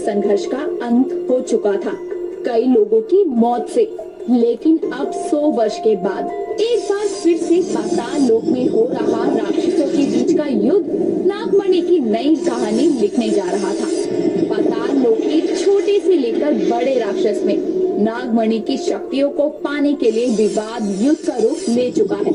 संघर्ष का अंत हो चुका था, कई लोगों की मौत से। लेकिन अब 100 वर्ष के बाद एक बार फिर से पाताल लोक में हो रहा राक्षसों के बीच का युद्ध नागमणि की नई कहानी लिखने जा रहा था। पाताल लोक के छोटे से लेकर बड़े राक्षस में नागमणि की शक्तियों को पाने के लिए विवाद युद्ध का रूप ले चुका है,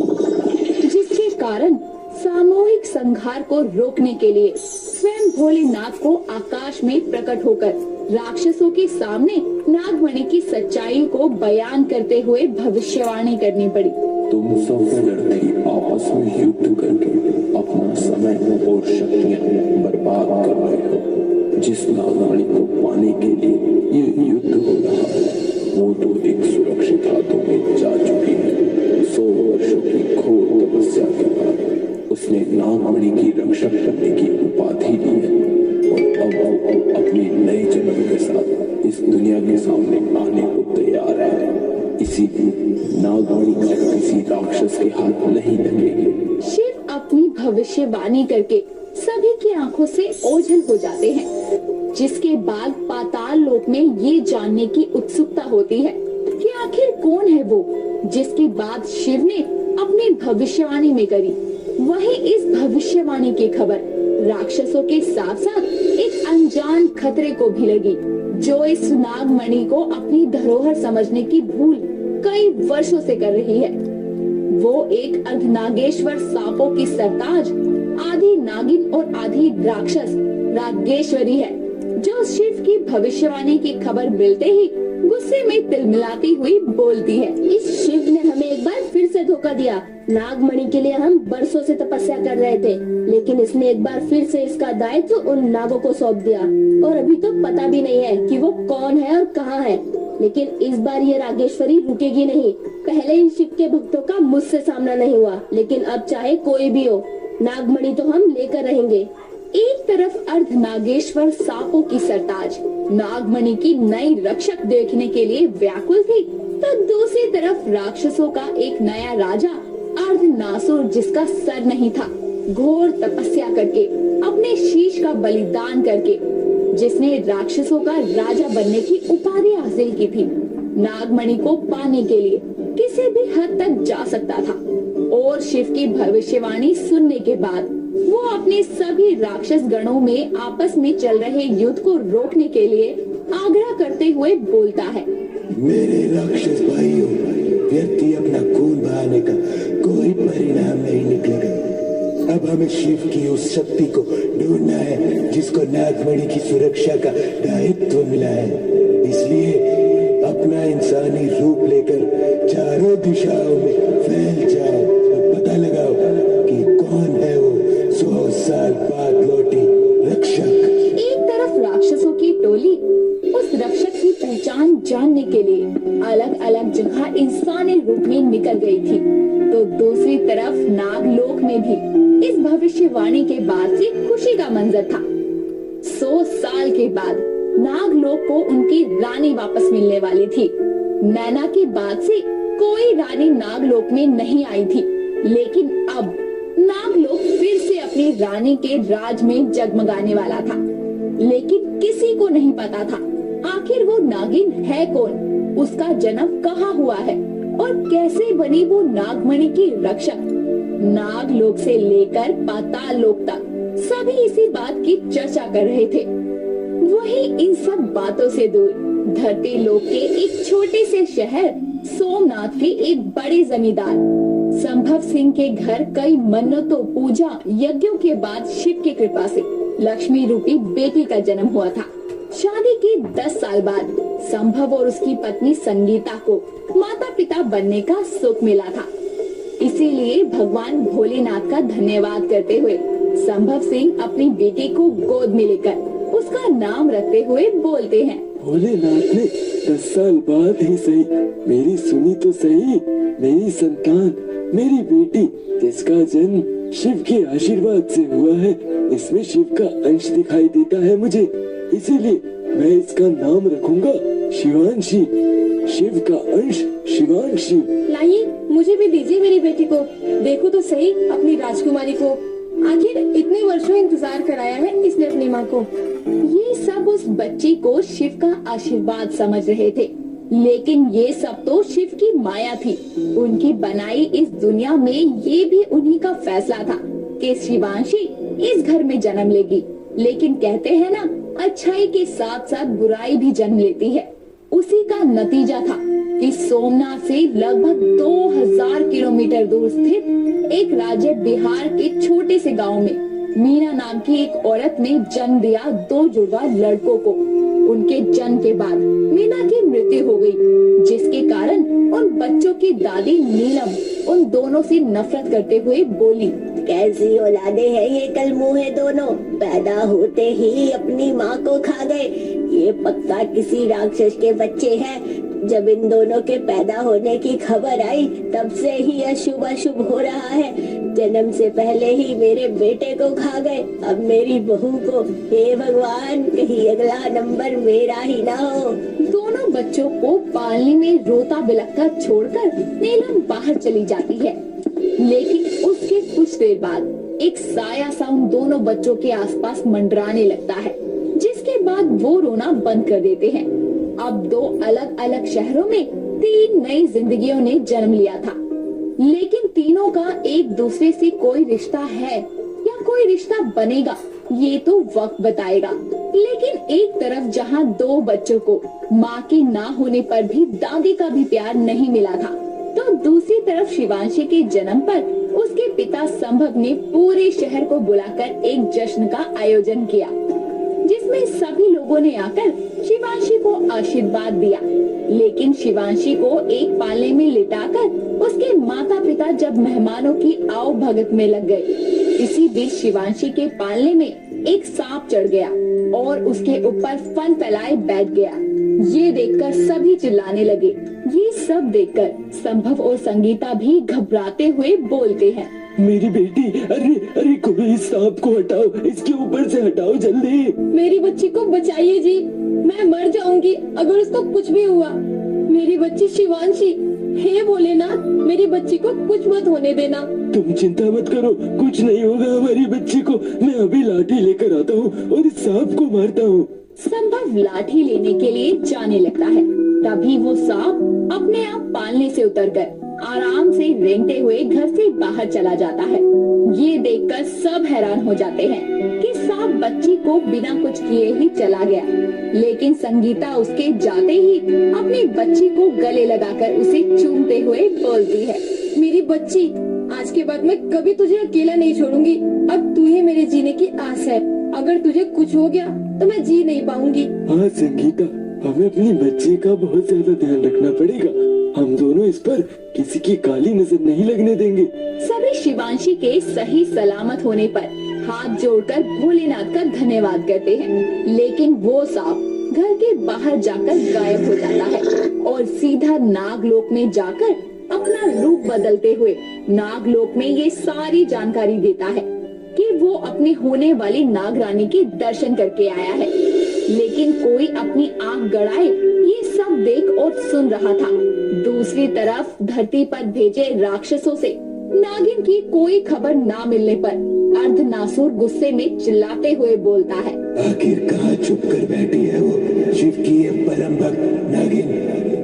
जिसके कारण सामूहिक संहार को रोकने के लिए स्वयं भोलेनाथ को आकाश में प्रकट होकर राक्षसों के सामने नागमणि की सच्चाई को बयान करते हुए भविष्यवाणी करनी पड़ी। तुम सब लड़की आपस में युद्ध करके अपना समय और शक्तियां बर्बाद कर रहे हो। जिस नागमणि को पाने के लिए ये युद्ध हो रहा है वो तो एक सुरक्षित हाथों में जा चुकी है। 100 वर्षों की घोर तपस्या के बाद उसने नागमणि की रक्षक करने की उपाधि ली है और अब अपने नए जन्म के साथ इस दुनिया के सामने आने को तैयार है। इसीलिए नागमणि अब किसी राक्षस के हाथ नहीं लगेगी। शिव अपनी भविष्यवाणी करके सभी की आंखों से ओझल हो जाते हैं, जिसके बाद पाताल लोक में ये जानने की उत्सुकता होती है कि आखिर कौन है वो जिसकी बात शिव ने अपनी भविष्यवाणी में करी। वहीं इस भविष्यवाणी की खबर राक्षसों के साथ साथ एक अनजान खतरे को भी लगी, जो इस नागमणि को अपनी धरोहर समझने की भूल कई वर्षों से कर रही है। वो एक अर्धनागेश्वर सांपों की सरताज, आधी नागिन और आधी राक्षस रागेश्वरी है, जो शिव की भविष्यवाणी की खबर मिलते ही गुस्से में तिलमिलाती हुई बोलती है। इस शिव ने हमें एक बार फिर से धोखा दिया। नागमणि के लिए हम बरसों से तपस्या कर रहे थे, लेकिन इसने एक बार फिर से इसका दायित्व उन नागों को सौंप दिया और अभी तो पता भी नहीं है कि वो कौन है और कहाँ है। लेकिन इस बार ये रागेश्वरी रुकेगी नहीं। पहले इन शिव के भक्तों का मुझसे सामना नहीं हुआ, लेकिन अब चाहे कोई भी हो, नागमणि तो हम लेकर रहेंगे। एक तरफ अर्धनागेश्वर सांपों की सरताज नागमणि की नई रक्षक देखने के लिए व्याकुल थी, तो दूसरी तरफ राक्षसों का एक नया राजा अर्धनासुर, जिसका सर नहीं था, घोर तपस्या करके अपने शीश का बलिदान करके जिसने राक्षसों का राजा बनने की उपाधि हासिल की थी, नागमणि को पाने के लिए किसी भी हद तक जा सकता था। और शिव की भविष्यवाणी सुनने के बाद वो अपने सभी राक्षस गणों में आपस में चल रहे युद्ध को रोकने के लिए आग्रह करते हुए बोलता है। मेरे राक्षस भाइयों, व्यर्थ ही अपना खून बहाने का कोई परिणाम नहीं निकलेगा। अब हमें शिव की उस शक्ति को ढूंढना है जिसको नागमणि की सुरक्षा का दायित्व मिला है। इसलिए अपना इंसानी रूप लेकर चारों दिशाओं में फैल जाओ और पता लगाओ कि कौन है वो 100 साल बाद लौटी रक्षक। एक तरफ राक्षसों की टोली उस रक्षक की पहचान जानने के लिए अलग अलग जगह इंसानी रूप में निकल गई थी, तो दूसरी तरफ नागलोक में भी इस भविष्यवाणी के बाद से खुशी का मंजर था। 100 साल के बाद नागलोक को उनकी रानी वापस मिलने वाली थी। नैना के बाद से कोई रानी नागलोक में नहीं आई थी, लेकिन अब नागलोक फिर से अपनी रानी के राज में जगमगाने वाला था। लेकिन किसी को नहीं पता था आखिर वो नागिन है कौन, उसका जन्म कहाँ हुआ है और कैसे बनी वो नागमणि की रक्षक। नागलोक से लेकर पाताल लोक तक सभी इसी बात की चर्चा कर रहे थे। वहीं इन सब बातों से दूर धरती लोक के एक छोटे से शहर सोमनाथ के एक बड़े जमींदार संभव सिंह के घर कई मन्नतों, पूजा, यज्ञों के बाद शिव की कृपा से लक्ष्मी रूपी बेटी का जन्म हुआ था। शादी के 10 साल बाद संभव और उसकी पत्नी संगीता को माता पिता बनने का सुख मिला था। इसीलिए भगवान भोलेनाथ का धन्यवाद करते हुए संभव सिंह अपनी बेटी को गोद में लेकर उसका नाम रखते हुए बोलते हैं। भोलेनाथ ने 10 साल बाद ही सही मेरी सुनी तो सही, मेरी संतान, मेरी बेटी जिसका जन्म शिव के आशीर्वाद से हुआ है, इसमें शिव का अंश दिखाई देता है मुझे, इसीलिए मैं इसका नाम रखूंगा शिवांशी। शिव का अंश शिवांशी। लाइए, मुझे भी दीजिए मेरी बेटी को, देखो तो सही अपनी राजकुमारी को। आखिर इतने वर्षों इंतजार कराया है इसने अपनी माँ को। ये सब उस बच्ची को शिव का आशीर्वाद समझ रहे थे, लेकिन ये सब तो शिव की माया थी। उनकी बनाई इस दुनिया में ये भी उन्हीं का फैसला था कि शिवांशी इस घर में जन्म लेगी। लेकिन कहते हैं ना, अच्छाई के साथ साथ बुराई भी जन्म लेती है। उसी का नतीजा था कि सोमनाथ से लगभग 2000 किलोमीटर दूर स्थित एक राज्य बिहार के छोटे से गांव में मीना नाम की एक औरत ने जन्म दिया 2 जुड़वा लड़कों को। उनके जन्म के बाद मीना की मृत्यु हो गई, जिसके कारण उन बच्चों की दादी नीलम उन दोनों से नफरत करते हुए बोली, कैसी औलादे हैं ये कलमुहे दोनों, पैदा होते ही अपनी माँ को खा गए। ये पक्का किसी राक्षस के बच्चे हैं। जब इन दोनों के पैदा होने की खबर आई तब से ही अशुभ अशुभ हो रहा है। जन्म से पहले ही मेरे बेटे को खा गए, अब मेरी बहू को। हे भगवान, कहीं अगला नंबर मेरा ही ना हो। दोनों बच्चों को पालने में रोता बिलखता छोड़कर नीलम बाहर चली जाती है। लेकिन उसके कुछ देर बाद एक साया सा उन दोनों बच्चों के आसपास मंडराने लगता है, जिसके बाद वो रोना बंद कर देते हैं। अब 2 अलग अलग शहरों में 3 नई जिंदगियों ने जन्म लिया था, लेकिन तीनों का एक दूसरे से कोई रिश्ता है या कोई रिश्ता बनेगा, ये तो वक्त बताएगा। लेकिन एक तरफ जहाँ 2 बच्चों को माँ के ना होने पर भी दादी का भी प्यार नहीं मिला था, तो दूसरी तरफ शिवांशी के जन्म पर उसके पिता संभव ने पूरे शहर को बुलाकर एक जश्न का आयोजन किया, जिसमें सभी लोगों ने आकर शिवांशी को आशीर्वाद दिया। लेकिन शिवांशी को एक पाले में लिटाकर उसके माता पिता जब मेहमानों की आओ भगत में लग गए। इसी बीच शिवांशी के पालने में एक सांप चढ़ गया और उसके ऊपर फन फैलाए बैठ गया। ये देखकर सभी चिल्लाने लगे। ये सब देखकर संभव और संगीता भी घबराते हुए बोलते हैं, मेरी बेटी, अरे अरे कोई इस सांप को हटाओ, इसके ऊपर से हटाओ जल्दी। मेरी बच्ची को बचाइए जी, मैं मर जाऊंगी अगर उसको कुछ भी हुआ। मेरी बच्ची शिवांशी, हे भोलेनाथ, मेरी बच्ची को कुछ मत होने देना। तुम चिंता मत करो, कुछ नहीं होगा हमारी बच्ची को। मैं अभी लाठी लेकर आता हूँ और इस सांप को मारता हूँ। संभव लाठी लेने के लिए जाने लगता है। तभी वो सांप अपने आप पालने से उतरकर आराम से रेंगते हुए घर से बाहर चला जाता है। ये देखकर सब हैरान हो जाते हैं कि सांप बच्ची को बिना कुछ किए ही चला गया। लेकिन संगीता उसके जाते ही अपनी बच्ची को गले लगाकर उसे चूमते हुए बोलती है, मेरी बच्ची, आज के बाद मैं कभी तुझे अकेला नहीं छोड़ूंगी। अब तू ही मेरे जीने की आस है। अगर तुझे कुछ हो गया तो मैं जी नहीं पाऊंगी। हाँ संगीता, हमें अपनी बच्ची का बहुत ज्यादा ध्यान रखना पड़ेगा। हम दोनों इस पर किसी की काली नजर नहीं लगने देंगे। सभी शिवांशी के सही सलामत होने पर हाथ जोड़कर भोलेनाथ का धन्यवाद करते हैं। लेकिन वो सांप घर के बाहर जाकर गायब हो जाता है और सीधा नागलोक में जाकर अपना रूप बदलते हुए नागलोक में ये सारी जानकारी देता है कि वो अपने होने वाली नागरानी के दर्शन करके आया है। लेकिन कोई अपनी आंख गड़ाए ये सब देख और सुन रहा था। दूसरी तरफ धरती पर भेजे राक्षसों से नागिन की कोई खबर ना मिलने पर अर्धनासुर गुस्से में चिल्लाते हुए बोलता है, आखिर कहाँ छुप कर बैठी है वो शिव की ये परम भक्त नागिन?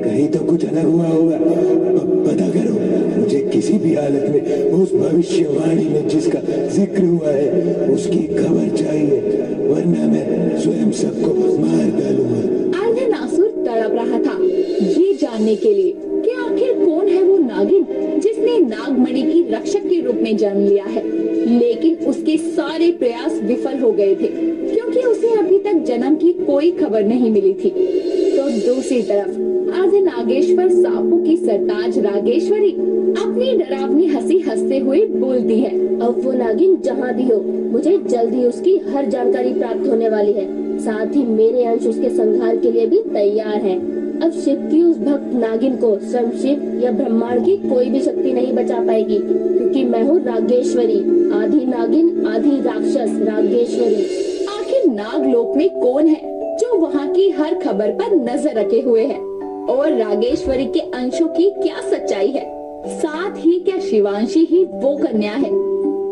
कहीं तो कुछ अलग हुआ होगा। अब पता करो, मुझे किसी भी हालत में उस भविष्यवाणी में जिसका जिक्र हुआ है उसकी खबर चाहिए, वरना मैं स्वयं सबको मार डालूंगा। अर्धनासुर तड़प रहा था ये जानने के लिए कि आखिर कौन है वो नागिन जिसने नागमणि की रक्षक के रूप में जन्म लिया है। लेकिन उसके सारे प्रयास विफल हो गए थे, क्योंकि उसे अभी तक जन्म की कोई खबर नहीं मिली थी। तो दूसरी तरफ अर्धनागेश्वर सांपों की सरताज रागेश्वरी अपनी डरावनी हंसी हंसते हुए बोलती है, अब वो नागिन जहाँ भी हो, मुझे जल्दी उसकी हर जानकारी प्राप्त होने वाली है। साथ ही मेरे अंश उसके संहार के लिए भी तैयार है। अब शिव की उस भक्त नागिन को स्वयं शिव या ब्रह्मांड की कोई भी शक्ति नहीं बचा पाएगी, क्योंकि मैं हूँ रागेश्वरी, आधी नागिन आधी राक्षस रागेश्वरी। आखिर नागलोक में कौन है जो वहाँ की हर खबर पर नजर रखे हुए है, और रागेश्वरी के अंशों की क्या सच्चाई है? साथ ही क्या शिवांशी ही वो कन्या है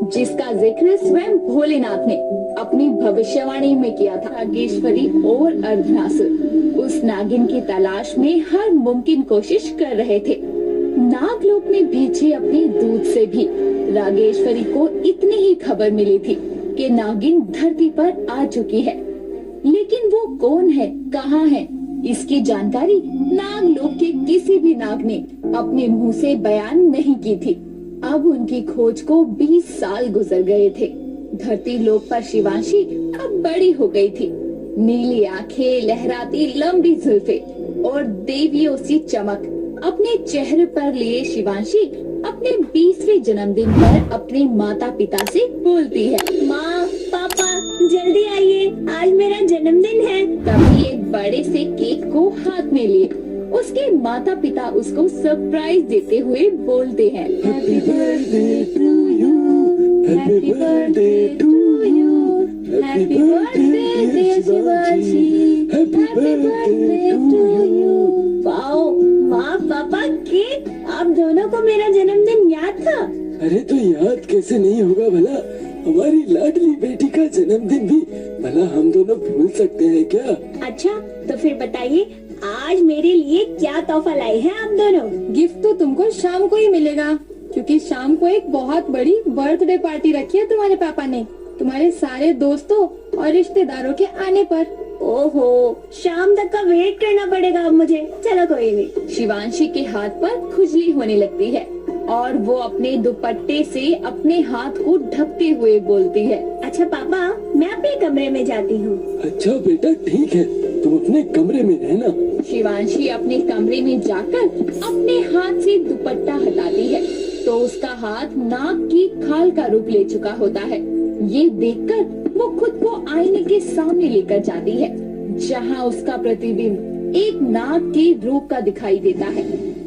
जिसका जिक्र स्वयं भोलेनाथ ने अपनी भविष्यवाणी में किया था। नागेश्वरी और अर्धनासुर उस नागिन की तलाश में हर मुमकिन कोशिश कर रहे थे। नागलोक में भेजे अपने दूत से भी रागेश्वरी को इतनी ही खबर मिली थी कि नागिन धरती पर आ चुकी है, लेकिन वो कौन है, कहाँ है, इसकी जानकारी नागलोक के किसी भी नाग ने अपने मुंह से बयान नहीं की थी। अब उनकी खोज को 20 साल गुजर गए थे। धरती लोक पर शिवांशी अब बड़ी हो गई थी। नीली आंखें, लहराती लंबी जुल्फे और देवियों सी चमक अपने चेहरे पर लिए शिवांशी अपने 20वें जन्मदिन पर अपने माता पिता से बोलती है, माँ, पापा, जल्दी आइए, आज मेरा जन्मदिन है। तभी एक बड़े से केक को हाथ में लिए उसके माता पिता उसको सरप्राइज देते हुए बोलते हैं, happy birthday to you, happy birthday to you, happy birthday dear Shivanshi, happy birthday to you. Wow, माँ, पापा, केक, आप दोनों को मेरा जन्मदिन याद था? अरे तो याद कैसे नहीं होगा भला, हमारी लाडली बेटी का जन्मदिन भी भला हम दोनों भूल सकते हैं क्या? अच्छा, तो फिर बताइए आज मेरे लिए क्या तोहफा लाए हैं आप दोनों? गिफ्ट तो तुमको शाम को ही मिलेगा, क्योंकि शाम को एक बहुत बड़ी बर्थडे पार्टी रखी है तुम्हारे पापा ने, तुम्हारे सारे दोस्तों और रिश्तेदारों के आने पर। ओहो, शाम तक का वेट करना पड़ेगा अब मुझे। चलो कोई नहीं। शिवांशी के हाथ पर खुजली होने लगती है और वो अपने दुपट्टे से अपने हाथ को ढकते हुए बोलती है, अच्छा पापा, मैं अपने कमरे में जाती हूँ। अच्छा बेटा ठीक है, तुम अपने कमरे में रहना। शिवांशी अपने कमरे में जाकर अपने हाथ से दुपट्टा हटाती है तो उसका हाथ नाग की खाल का रूप ले चुका होता है। ये देखकर वो खुद को आईने के सामने लेकर जाती है, जहाँ उसका प्रतिबिंब एक नाग के रूप का दिखाई देता है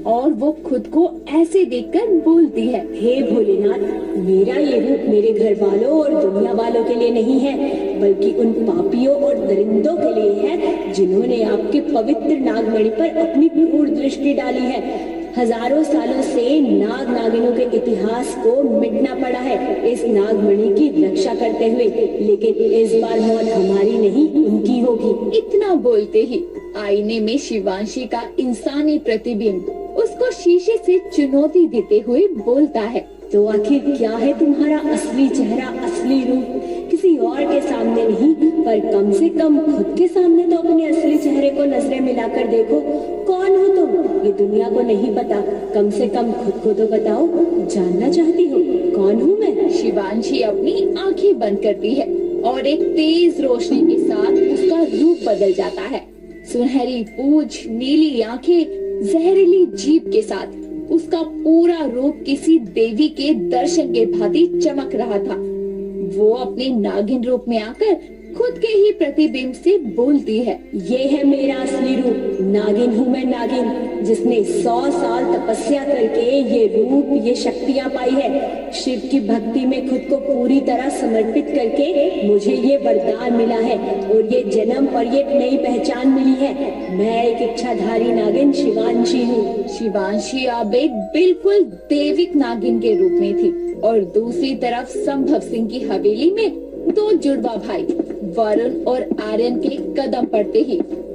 और वो खुद को ऐसे देखकर बोलती है, हे भोलेनाथ, मेरा ये रूप मेरे घर वालों और दुनिया वालों के लिए नहीं है, बल्कि उन पापियों और दरिंदों के लिए है जिन्होंने आपके पवित्र नागमणि पर अपनी क्रूर दृष्टि डाली है। हजारों सालों से नाग नागिनों के इतिहास को मिटना पड़ा है इस नागमणि की रक्षा करते हुए, लेकिन इस बार मौत हमारी नहीं उनकी होगी। इतना बोलते ही आईने में शिवांशी का इंसानी प्रतिबिंब उसको शीशे से चुनौती देते हुए बोलता है, तो आखिर क्या है तुम्हारा असली चेहरा, असली रूप? किसी और के सामने नहीं, पर कम से कम खुद के सामने तो अपने असली चेहरे को नजरें मिलाकर देखो। कौन हो तुम? ये दुनिया को नहीं पता, कम से कम खुद को तो बताओ। जानना चाहती हो कौन हूँ मैं? शिवांशी अपनी आंखें बंद करती है और एक तेज रोशनी के साथ उसका रूप बदल जाता है। सुनहरी पूंछ, नीली आंखें, जहरीली जीभ के साथ उसका पूरा रूप किसी देवी के दर्शन के भांति चमक रहा था। वो अपने नागिन रूप में आकर खुद के ही प्रतिबिंब से बोलती है, ये है मेरा असली रूप, नागिन हूँ मैं, नागिन जिसने 100 साल तपस्या करके ये रूप, ये शक्तियाँ पाई है। शिव की भक्ति में खुद को पूरी तरह समर्पित करके मुझे ये वरदान मिला है और ये जन्म और ये नई पहचान मिली है। मैं एक इच्छाधारी नागिन शिवांशी हूँ। शिवांशी अब एक बिल्कुल देविक नागिन के रूप में थी और दूसरी तरफ संभव सिंह की हवेली में 2 जुड़वा भाई वरुण और आर्यन के कदम पड़ते ही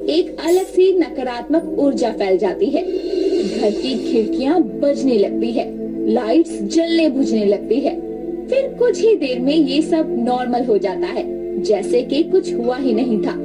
एक अलग सी नकारात्मक ऊर्जा फैल जाती है। घर की खिड़कियां बजने लगती है, लाइट्स जलने बुझने लगती है। फिर कुछ ही देर में ये सब नॉर्मल हो जाता है, जैसे कि कुछ हुआ ही नहीं था।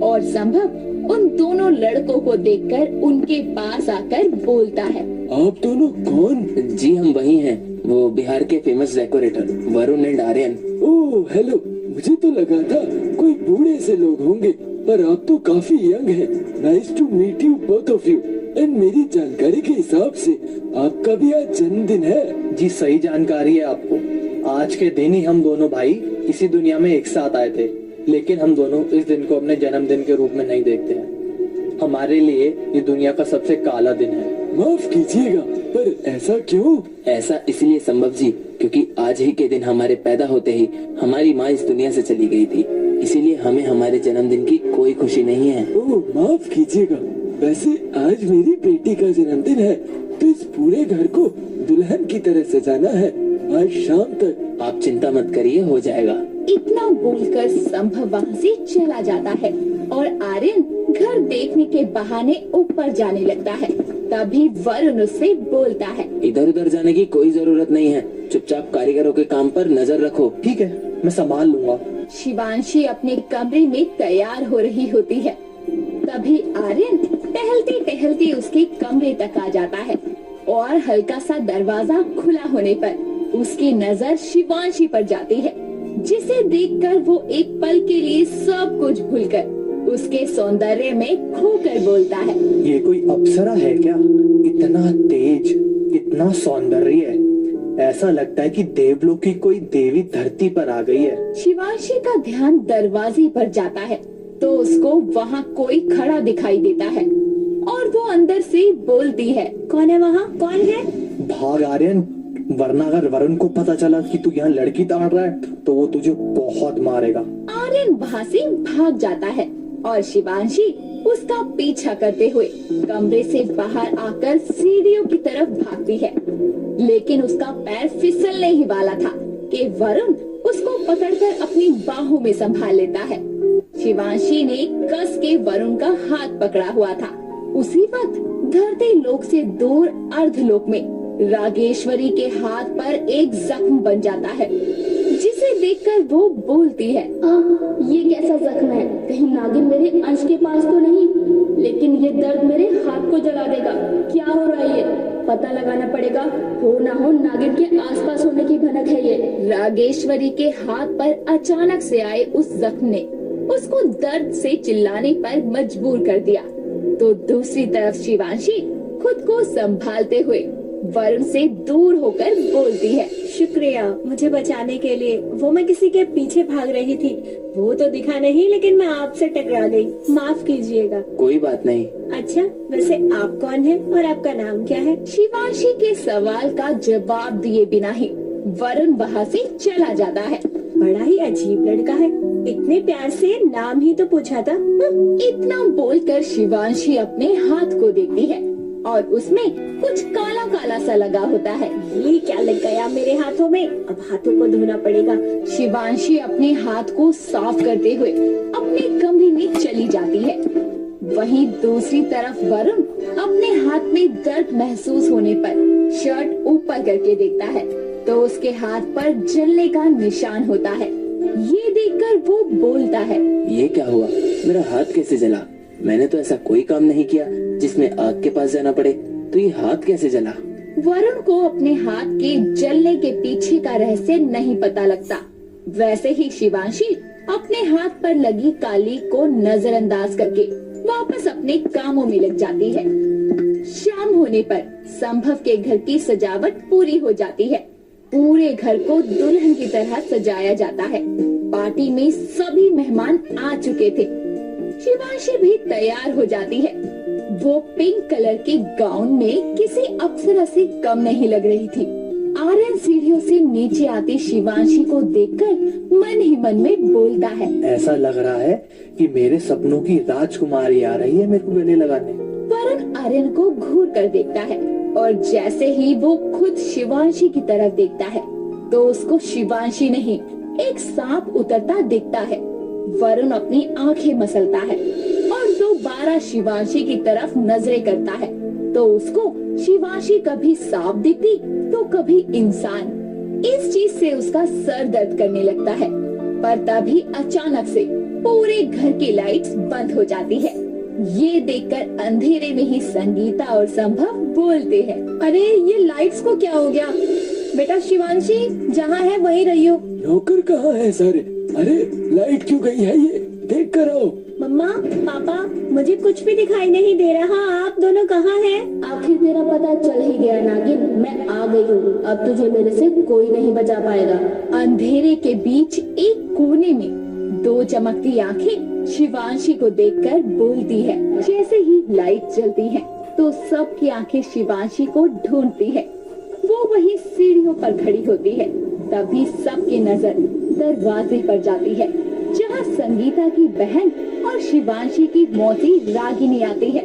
और संभव उन दोनों लड़कों को देखकर उनके पास आकर बोलता है, आप दोनों कौन? जी हम वही हैं, वो बिहार के famous decorator Varun and Aryan. Oh hello, मुझे तो लगा था कोई बूढ़े से लोग होंगे, पर आप तो काफी यंग हैं। Nice to meet you both of you. And मेरी जानकारी के हिसाब से आपका भी आज जन्मदिन है। जी सही जानकारी है आपको। आज के दिन ही हम दोनों भाई इसी दुनिया में एक साथ आए थे, लेकिन हम दोनों इस दिन को अपने जन्मदिन के रूप में नहीं देखते हैं। हमारे लिए ये दुनिया का सबसे काला दिन है। माफ कीजिएगा, पर ऐसा क्यों? ऐसा इसलिए संभव जी, क्योंकि आज ही के दिन हमारे पैदा होते ही हमारी माँ इस दुनिया से चली गई थी, इसीलिए हमें हमारे जन्मदिन की कोई खुशी नहीं है। ओह माफ कीजिएगा, वैसे आज मेरी बेटी का जन्मदिन है, तो इस पूरे घर को दुल्हन की तरह सजाना है। आज शाम तक। आप चिंता मत करिए, हो जाएगा। इतना बोलकर संभव वहाँ से चला जाता है और आर्यन घर देखने के बहाने ऊपर जाने लगता है। तभी वरुण उससे बोलता है, इधर उधर जाने की कोई जरूरत नहीं है, चुपचाप कारीगरों के काम पर नजर रखो। ठीक है, मैं संभाल लूंगा। शिवांशी अपने कमरे में तैयार हो रही होती है। तभी आर्यन टहलते टहलते उसके कमरे तक आ जाता है और हल्का सा दरवाजा खुला होने पर उसकी नजर शिवांशी पर जाती है, जिसे देखकर वो एक पल के लिए सब कुछ भूलकर उसके सौंदर्य में खोकर बोलता है, ये कोई अप्सरा है क्या? इतना तेज, इतना सौंदर्य, ऐसा लगता है कि देवलोक की कोई देवी धरती पर आ गई है। शिवांशी का ध्यान दरवाजे पर जाता है तो उसको वहाँ कोई खड़ा दिखाई देता है और वो अंदर से बोलती है, कौन है वहाँ, कौन है? भाग आर्यन, वरना अगर वरुण को पता चला कि तू यहाँ लड़की ताड़ रहा है तो वो तुझे बहुत मारेगा। आर्यन वहाँ से भाग जाता है और शिवांशी उसका पीछा करते हुए कमरे से बाहर आकर सीढ़ियों की तरफ भागती है, लेकिन उसका पैर फिसलने ही वाला था कि वरुण उसको पकड़कर अपनी बाहों में संभाल लेता है। शिवांशी ने कस के वरुण का हाथ पकड़ा हुआ था। उसी वक्त धरती लोक से दूर अर्धलोक में रागेश्वरी के हाथ पर एक जख्म बन जाता है, जिसे देखकर वो बोलती है, ये कैसा जख्म है? कहीं नागिन मेरे अंश के पास तो नहीं? लेकिन ये दर्द मेरे हाथ को जला देगा। क्या हो रहा है ये? पता लगाना पड़ेगा, हो ना हो नागिन के आसपास होने की भनक है ये। रागेश्वरी के हाथ पर अचानक से आए उस जख्म ने उसको दर्द से चिल्लाने पर मजबूर कर दिया। तो दूसरी तरफ शिवांशी खुद को संभालते हुए वरुण से दूर होकर बोलती है, शुक्रिया मुझे बचाने के लिए। वो मैं किसी के पीछे भाग रही थी, वो तो दिखा नहीं, लेकिन मैं आपसे टकरा गई, माफ कीजिएगा। कोई बात नहीं। अच्छा, वैसे आप कौन हैं और आपका नाम क्या है? शिवांशी के सवाल का जवाब दिए बिना ही वरुण वहाँ से चला जाता है। बड़ा ही अजीब लड़का है, इतने प्यार से नाम ही तो पूछा था। इतना बोलकर शिवांशी अपने हाथ को देखती है और उसमें कुछ काला काला सा लगा होता है। ये क्या लग गया मेरे हाथों में? अब हाथों को धोना पड़ेगा। शिवांशी अपने हाथ को साफ करते हुए अपने कमरे में चली जाती है। वहीं दूसरी तरफ वरुण अपने हाथ में दर्द महसूस होने पर शर्ट ऊपर करके देखता है तो उसके हाथ पर जलने का निशान होता है। ये देखकर वो बोलता है, ये क्या हुआ? मेरा हाथ कैसे जला? मैंने तो ऐसा कोई काम नहीं किया जिसमें आग के पास जाना पड़े, तो ये हाथ कैसे जला? वरुण को अपने हाथ के जलने के पीछे का रहस्य नहीं पता लगता। वैसे ही शिवांशी अपने हाथ पर लगी काली को नजरअंदाज करके वापस अपने कामों में लग जाती है। शाम होने पर संभव के घर की सजावट पूरी हो जाती है। पूरे घर को दुल्हन की तरह सजाया जाता है। पार्टी में सभी मेहमान आ चुके थे। शिवांशी भी तैयार हो जाती है। वो पिंक कलर के गाउन में किसी अप्सरा से कम नहीं लग रही थी। आर्यन सीढ़ियों से नीचे आती शिवांशी को देखकर मन ही मन में बोलता है, ऐसा लग रहा है कि मेरे सपनों की राजकुमारी आ रही है मेरे को गले लगाने। वरुण आर्यन को घूर कर देखता है और जैसे ही वो खुद शिवांशी की तरफ देखता है तो उसको शिवांशी नहीं एक सांप उतरता दिखता है। वरुण अपनी आंखें मसलता है और दोबारा शिवांशी की तरफ नजरें करता है तो उसको शिवांशी कभी सांप दिखती तो कभी इंसान। इस चीज से उसका सर दर्द करने लगता है। पर तभी अचानक से पूरे घर की लाइट्स बंद हो जाती है। ये देखकर अंधेरे में ही संगीता और संभव बोलते हैं, अरे ये लाइट्स को क्या हो गया? बेटा शिवांशी जहाँ है वहीं रहियो। नौकर कहाँ है सारे? अरे लाइट क्यों गई है? ये देख कर आओ। मम्मा पापा मुझे कुछ भी दिखाई नहीं दे रहा, आप दोनों कहाँ हैं? आखिर तेरा पता चल ही गया नागिन, मैं आ गई हूँ। अब तुझे मेरे से कोई नहीं बचा पाएगा। अंधेरे के बीच एक कोने में दो चमकती आंखें शिवांशी को देखकर बोलती है। जैसे ही लाइट जलती है तो सबकी आंखें शिवांशी को ढूंढती है। वो वही सीढ़ियों पर खड़ी होती है। तभी सबकी नजर दरवाजे पर जाती है जहाँ संगीता की बहन और शिवांशी की मौसी रागिनी आती है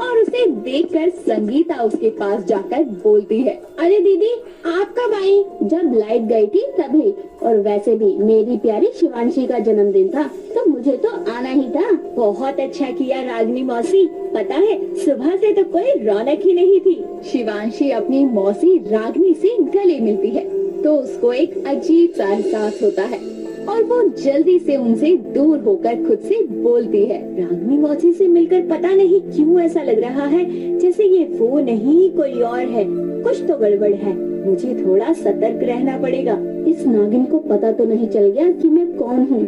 और उसे देखकर संगीता उसके पास जाकर बोलती है, अरे दीदी आप कब आई? जब लाइट गई थी तभी, और वैसे भी मेरी प्यारी शिवांशी का जन्मदिन था तो मुझे तो आना ही था। बहुत अच्छा किया रागिनी मौसी, पता है सुबह से तो कोई रौनक ही नहीं थी। शिवांशी अपनी मौसी रागिनी से गले मिलती है तो उसको एक अजीब सा एहसास होता है और वो जल्दी से उनसे दूर होकर खुद से बोलती है, रागिनी मौसी से मिलकर पता नहीं क्यों ऐसा लग रहा है जैसे ये वो नहीं कोई और है। कुछ तो गड़बड़ है, मुझे थोड़ा सतर्क रहना पड़ेगा। इस नागिन को पता तो नहीं चल गया कि मैं कौन हूँ।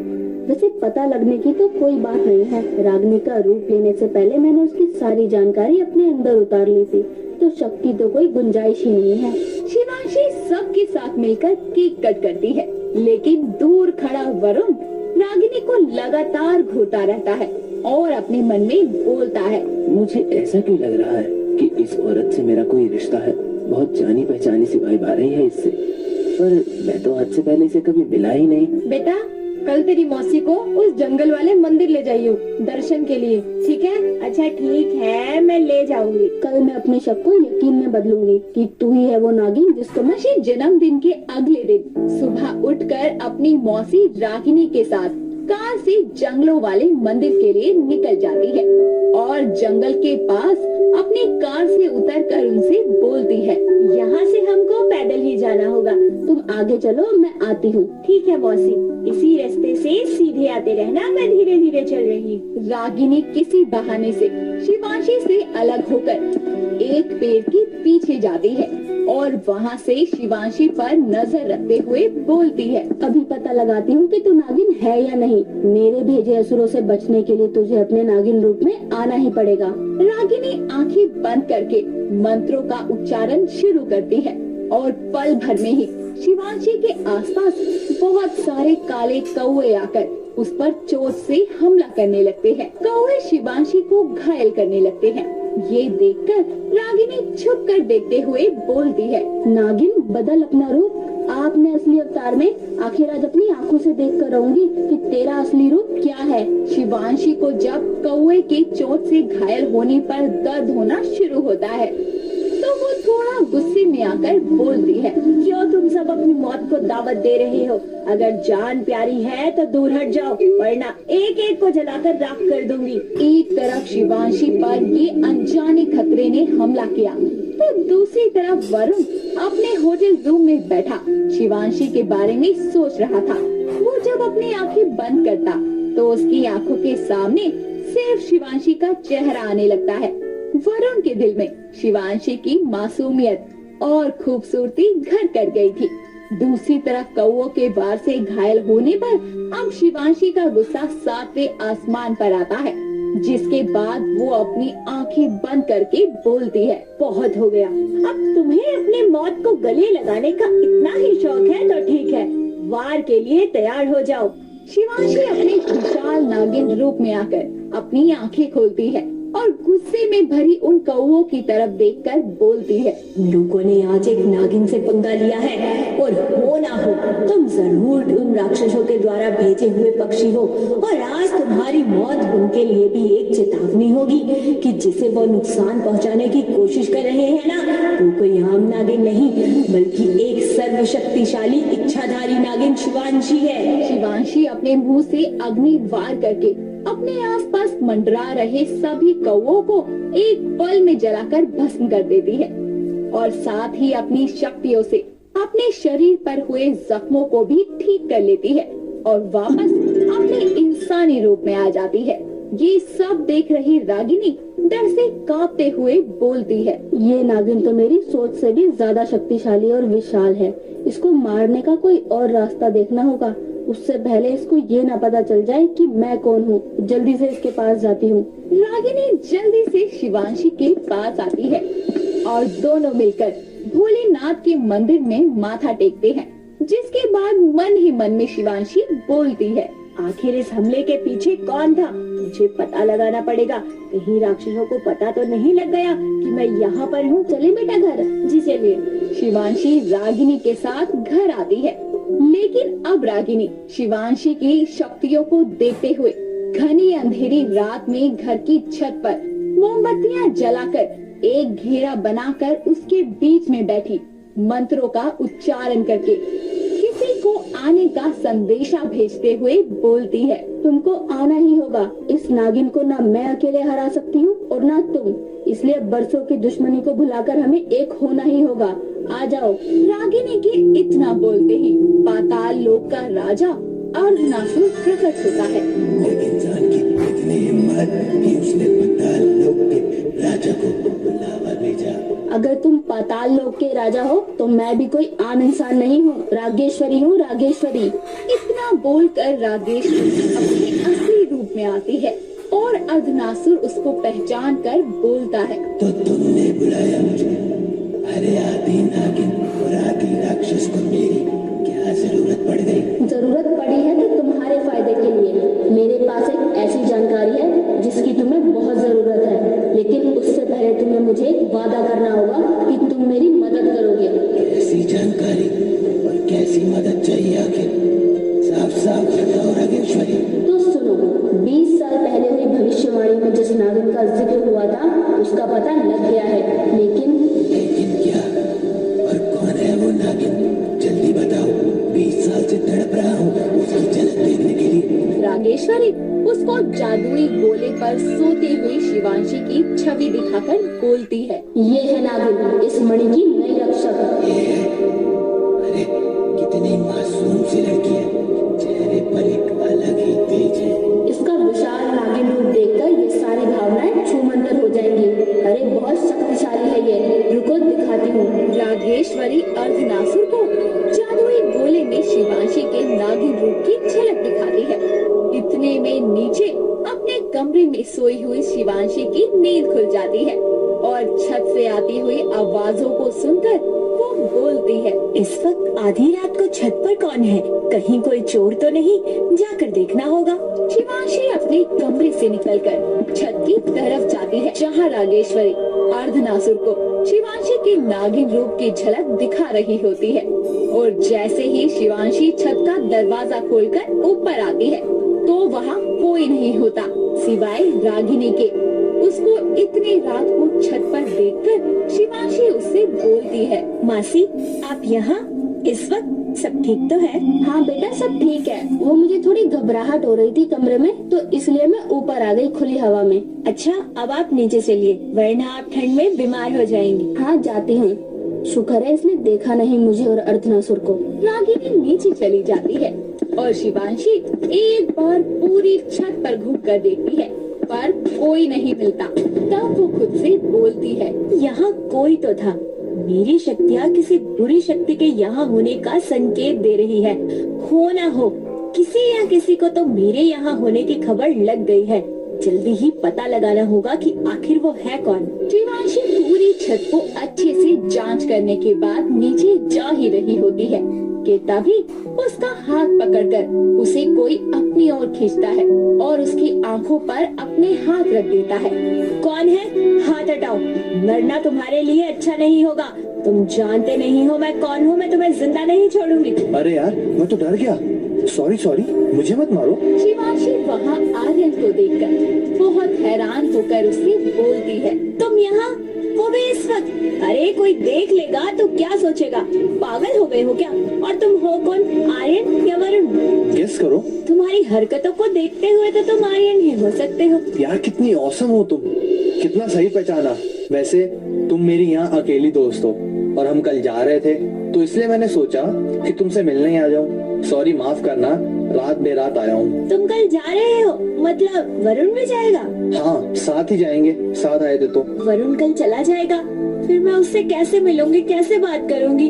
वैसे पता लगने की तो कोई बात नहीं है, रागिनी का रूप लेने से पहले मैंने उसकी सारी जानकारी अपने अंदर उतार ली थी, तो शक की तो कोई गुंजाइश ही नहीं है। शिवांशी सबके साथ मिलकर केक कट करती है, लेकिन दूर खड़ा वरुण रागिनी को लगातार घूरता रहता है और अपने मन में बोलता है, मुझे ऐसा क्यों लग रहा है कि इस औरत से मेरा कोई रिश्ता है। बहुत जानी पहचानी सी वाइब आ रही है इससे, पर मैं तो आज से पहले इसे कभी मिला ही नहीं। बेटा कल तेरी मौसी को उस जंगल वाले मंदिर ले जाइयो दर्शन के लिए, ठीक है? अच्छा ठीक है, मैं ले जाऊंगी। कल मैं अपने शक को यकीन में बदलूंगी कि तू ही है वो नागिन जिसको मैं। शिवांशी जन्मदिन के अगले दिन सुबह उठकर अपनी मौसी रागिनी के साथ कार से जंगलों वाले मंदिर के लिए निकल जाती है और जंगल के पास अपनी कार से उतरकर उनसे बोलती है, यहाँ से हमको पैदल ही जाना होगा, तुम आगे चलो मैं आती हूँ। ठीक है मौसी, इसी रास्ते से सीधे आते रहना, मैं धीरे धीरे चल रही। रागिनी किसी बहाने से शिवांशी से अलग होकर एक पेड़ के पीछे जाती है और वहाँ से शिवांशी पर नजर रखते हुए बोलती है, अभी पता लगाती हूँ कि तू नागिन है या नहीं। मेरे भेजे असुरों से बचने के लिए तुझे अपने नागिन रूप में आना ही पड़ेगा। रागिनी आंखें बंद करके मंत्रों का उच्चारण शुरू करती है और पल भर में ही शिवांशी के आसपास बहुत सारे काले कौवे आकर उस पर चोट से हमला करने लगते हैं। कौवे शिवांशी को घायल करने लगते हैं। ये देखकर रागिनी छुप कर देखते हुए बोलती है, नागिन बदल अपना रूप। आपने असली अवतार में आखिर आज अपनी आंखों से देख कर रहूंगी कि तेरा असली रूप क्या है। शिवांशी को जब कौवे के चोट से घायल होने पर दर्द होना शुरू होता है तो वो थोड़ा गुस्से में आकर बोलती है, क्यों तुम सब अपनी मौत को दावत दे रहे हो? अगर जान प्यारी है तो दूर हट जाओ, वरना एक एक को जलाकर राख कर दूंगी। एक तरफ शिवांशी पर ये अनजाने खतरे ने हमला किया तो दूसरी तरफ वरुण अपने होटल रूम में बैठा शिवांशी के बारे में सोच रहा था। वो जब अपनी आंखें बंद करता तो उसकी आंखों के सामने सिर्फ शिवांशी का चेहरा आने लगता है। वरुण के दिल में शिवांशी की मासूमियत और खूबसूरती घर कर गई थी। दूसरी तरफ कौवों के वार से घायल होने पर अब शिवांशी का गुस्सा 7वें आसमान पर आता है, जिसके बाद वो अपनी आंखें बंद करके बोलती है, बहुत हो गया। अब तुम्हें अपनी मौत को गले लगाने का इतना ही शौक है तो ठीक है, वार के लिए तैयार हो जाओ। शिवांशी अपने विशाल नागिन रूप में आकर अपनी आंखें खोलती है और गुस्से में भरी उन कौवों की तरफ देखकर बोलती है, लोगों ने आज एक नागिन से पंगा लिया है और हो ना हो तुम जरूर उन राक्षसों के द्वारा भेजे हुए पक्षी हो, और आज तुम्हारी मौत उनके लिए भी एक चेतावनी होगी कि जिसे वो नुकसान पहुंचाने की कोशिश कर रहे हैं ना, वो कोई आम नागिन नहीं बल्कि एक सर्वशक्तिशाली इच्छाधारी नागिन शिवांशी है। शिवांशी अपने मुंह से अग्नि वार करके अपने आसपास मंडरा रहे सभी कौवों को एक पल में जलाकर भस्म कर देती है और साथ ही अपनी शक्तियों से अपने शरीर पर हुए जख्मों को भी ठीक कर लेती है और वापस अपने इंसानी रूप में आ जाती है। ये सब देख रही रागिनी डर से कांपते हुए बोलती है, ये नागिन तो मेरी सोच से भी ज्यादा शक्तिशाली और विशाल है। इसको मारने का कोई और रास्ता देखना होगा, उससे पहले इसको ये ना पता चल जाए कि मैं कौन हूँ। जल्दी से इसके पास जाती हूँ। रागिनी जल्दी से शिवांशी के पास आती है और दोनों मिलकर भोलेनाथ के मंदिर में माथा टेकते हैं, जिसके बाद मन ही मन में शिवांशी बोलती है, आखिर इस हमले के पीछे कौन था? मुझे पता लगाना पड़ेगा। कहीं राक्षसों को पता तो नहीं लग गया कि मैं यहाँ पर हूँ। चले बेटा घर। जी चलिए। शिवांशी रागिनी के साथ घर आती है, लेकिन अब रागिनी शिवांशी की शक्तियों को देखते हुए घनी अंधेरी रात में घर की छत पर मोमबत्तियां जलाकर एक घेरा बनाकर उसके बीच में बैठी मंत्रों का उच्चारण करके किसी को आने का संदेशा भेजते हुए बोलती है, तुमको आना ही होगा। इस नागिन को ना मैं अकेले हरा सकती हूँ और ना तुम, इसलिए बरसों की दुश्मनी को भुलाकर हमें एक होना ही होगा। आ जाओ। रागिनी के इतना बोलते ही पाताल लोक का राजा अर्धनासुर प्रकट होता है। एक इंसान की इतनी हिम्मत कि उसने पाताल लोक के राजा को बुलावा भेजा। अगर तुम पाताल लोक के राजा हो तो मैं भी कोई आम इंसान नहीं हूँ, रागेश्वरी हूँ, रागेश्वरी। इतना बोलकर रागेश्वरी अपने असली रूप में आती है और अर्धनासुर उसको पहचान कर बोलता है, तो तुमने बुलाया मुझे? अरे आदि नागिन और आदि राक्षस को मेरी क्या जरूरत पड़ गई? जरूरत पड़ी है तो तुम्हारे फायदे के लिए। मेरे पास एक ऐसी जानकारी है जिसकी तुम्हें बहुत जरूरत है, लेकिन उससे पहले तुम्हें मुझे एक वादा करना होगा कि तुम मेरी मदद करोगे। कैसी जानकारी और कैसी मदद चाहिए आखिर? साफ साफ बताओ रागेश्वरी। तो सुनो, 20 साल पहले हुई भविष्यवाणी में जिस नागिन का जिक्र हुआ था उसका पता लग गया है, लेकिन क्या और कौन है वो नागिन? जल्दी बताओ, 20 साल से तड़प रहा हूँ उसकी झलक देखने के लिए। रागेश्वरी उसको जादुई गोले पर सोती हुई शिवांशी की छवि दिखाकर बोलती है, ये है नागिन, इस मणि की नई रक्षक। अरे कितनी मासूम सी लड़की है, चेहरे पर एक अलग ही तेज है। इसका विशाल नागिन रूप देखकर ये सारी भावनाएं छूमंतर हो जाएंगी। अरे बहुत शक्तिशाली है ये, रुको दिखाती हूँ। रागेश्वरी अर्धनासुर को जादुई गोले में शिवांशी के नागिन रूप की झलक दिखाती है। इतने में नीचे अपने कमरे में सोई हुई शिवांशी की नींद खुल जाती है और छत से आती हुई आवाजों को सुनकर वो बोलती है, इस वक्त आधी रात को छत पर कौन है? कहीं कोई चोर तो नहीं? जाकर देखना होगा। शिवांशी अपने कमरे से निकलकर छत की तरफ जाती है, जहाँ रागेश्वरी अर्धनासुर को शिवांशी के नागिन रूप की झलक दिखा रही होती है। और जैसे ही शिवांशी छत का दरवाजा खोलकर ऊपर आती है तो वहाँ कोई नहीं होता सिवाय रागिनी के। उसको इतनी रात को छत पर देखकर शिवांशी उससे बोलती है, मासी आप यहाँ? इस वक्त सब ठीक तो है? हाँ बेटा सब ठीक है, वो मुझे थोड़ी घबराहट हो रही थी कमरे में, तो इसलिए मैं ऊपर आ गई खुली हवा में। अच्छा अब आप नीचे चलिए, वरना आप ठंड में बीमार हो जाएंगी। हाँ जाती हूँ। शुक्र है इसने देखा नहीं मुझे और अर्धनासुर को। रागिनी नीचे चली जाती है और शिवांशी एक बार पूरी छत पर घूम कर देखती है, पर कोई नहीं मिलता। तब वो खुद से बोलती है, यहाँ कोई तो था। मेरी शक्तियाँ किसी बुरी शक्ति के यहाँ होने का संकेत दे रही है। हो ना हो किसी या किसी को तो मेरे यहाँ होने की खबर लग गई है। जल्दी ही पता लगाना होगा कि आखिर वो है कौन। शिवांशी पूरी छत को अच्छे से जांच करने के बाद नीचे जा ही रही होती है कि तभी उसका हाथ पकड़कर उसे कोई अपनी ओर खींचता है और उसकी आंखों पर अपने हाथ रख देता है। कौन है? हाथ हटाओ, मरना तुम्हारे लिए अच्छा नहीं होगा। तुम जानते नहीं हो मैं कौन हूँ, मैं तुम्हें जिंदा नहीं छोड़ूंगी। अरे यार मैं तो डर गया। सॉरी मुझे मत मारो। शिवांशी वहाँ आर्यन को देखकर बहुत हैरान होकर उससे बोलती है, तुम यहाँ? वो भी इस वक्त? अरे कोई देख लेगा तो क्या सोचेगा? पागल हो गए हो क्या? और तुम हो कौन, आर्यन या वरुण? गेस करो। तुम्हारी हरकतों को देखते हुए तो तुम आर्यन ही हो सकते हो। यार कितनी औसम हो तुम, कितना सही पहचाना। वैसे तुम मेरी यहाँ अकेली दोस्त हो और हम कल जा रहे थे तो इसलिए मैंने सोचा कि तुमसे मिलने ही आ जाऊँ। सॉरी माफ करना, रात बेरात आया हूँ। तुम कल जा रहे हो? मतलब वरुण भी जाएगा? हाँ साथ ही जाएंगे, साथ आए थे तो। वरुण कल चला जाएगा, फिर मैं उससे कैसे मिलूंगी, कैसे बात करूंगी?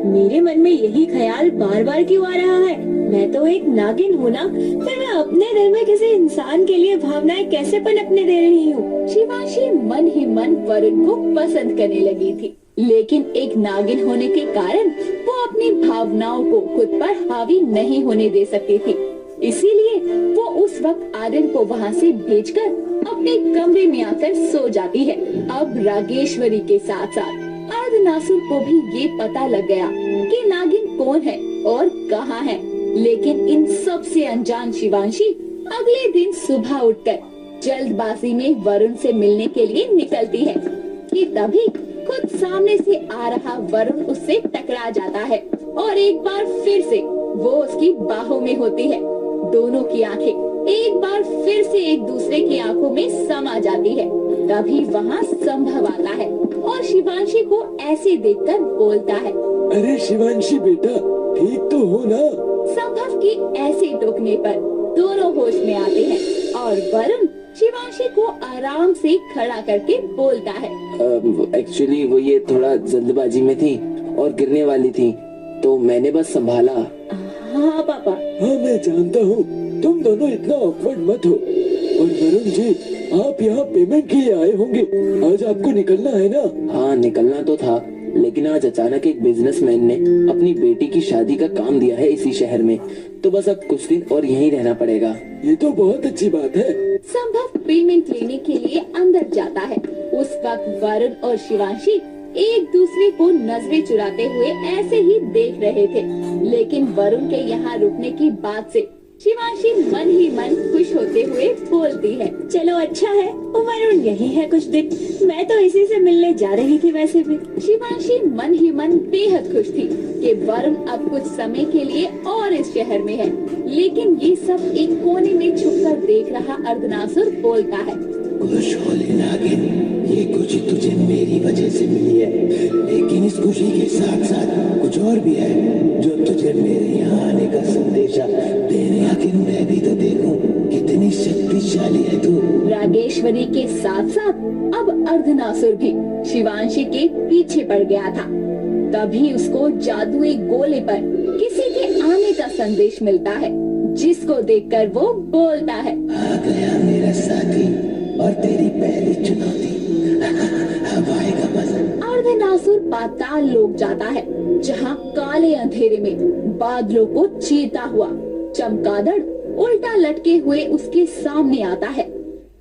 मेरे मन में यही ख्याल बार बार क्यों आ रहा है? मैं तो एक नागिन हूँ ना, फिर मैं अपने दिल में किसी इंसान के लिए भावनाएं कैसे पनपने दे रही हूँ? शिवांशी मन ही मन वरुण को पसंद करने लगी थी, लेकिन एक नागिन होने के कारण वो अपनी भावनाओं को खुद पर हावी नहीं होने दे सकती थी। इसीलिए वो उस वक्त आर्यन को वहाँ से भेजकर अपने कमरे में आकर सो जाती है। अब रागेश्वरी के साथ साथ अर्धनासुर को भी ये पता लग गया कि नागिन कौन है और कहाँ है। लेकिन इन सब से अनजान शिवांशी अगले दिन सुबह उठकर जल्दबाजी में वरुण से मिलने के लिए निकलती है कि तभी खुद सामने से आ रहा वरुण उससे टकरा जाता है और एक बार फिर से वो उसकी बाहों में होती है। दोनों की आंखें एक बार फिर से एक दूसरे की आंखों में समा जाती है। तभी वहाँ संभव आता है और शिवांशी को ऐसे देखकर बोलता है, अरे शिवांशी बेटा, ठीक तो हो ना? संभव की ऐसे टोकने पर दोनों होश में आते हैं और वरुण शिवांशी को आराम से खड़ा करके बोलता है, एक्चुअली वो ये थोड़ा जल्दबाजी में थी और गिरने वाली थी, तो मैंने बस संभाला। हाँ पापा। हाँ मैं जानता हूँ, तुम दोनों इतना ऑकवर्ड मत हो। और वरुण जी, आप यहाँ पेमेंट के लिए आए होंगे, आज आपको निकलना है ना? हाँ निकलना तो था, लेकिन आज अचानक एक बिजनेसमैन ने अपनी बेटी की शादी का काम दिया है इसी शहर में, तो बस अब कुछ दिन और यहीं रहना पड़ेगा। ये तो बहुत अच्छी बात है। संभव पेमेंट लेने के लिए अंदर जाता है। उस वक्त वरुण और शिवांशी एक दूसरे को नजरें चुराते हुए ऐसे ही देख रहे थे, लेकिन वरुण के यहाँ रुकने की बात से शिवांशी मन ही मन खुश होते हुए बोलती है, चलो अच्छा है वरुण यही है कुछ दिन, मैं तो इसी से मिलने जा रही थी वैसे भी। शिवांशी मन ही मन बेहद खुश थी कि वरुण अब कुछ समय के लिए और इस शहर में है, लेकिन ये सब एक कोने में छुपकर देख रहा अर्धनासुर बोलता है, खुश हो ले नागिन, ये खुशी तुझे मेरी वजह से मिली है, लेकिन इस खुशी के साथ साथ कुछ और भी है जो तुझे मेरे यहाँ आने का संदेशा देने। आखिर मैं भी तो देखूं कितनी शक्तिशाली है तू। रागेश्वरी के साथ साथ अब अर्धनासुर भी शिवांशी के पीछे पड़ गया था। तभी उसको जादुई गोले पर किसी के आने का संदेश मिलता है, जिसको देखकर वो बोलता है, आ गया मेरा साथी और तेरी पहली चुनौती, अब आएगा मजा। अर्धनासुर पाताल लोक जाता है, जहाँ काले अंधेरे में बादलों को चीरता हुआ चमगादड़ उल्टा लटके हुए उसके सामने आता है।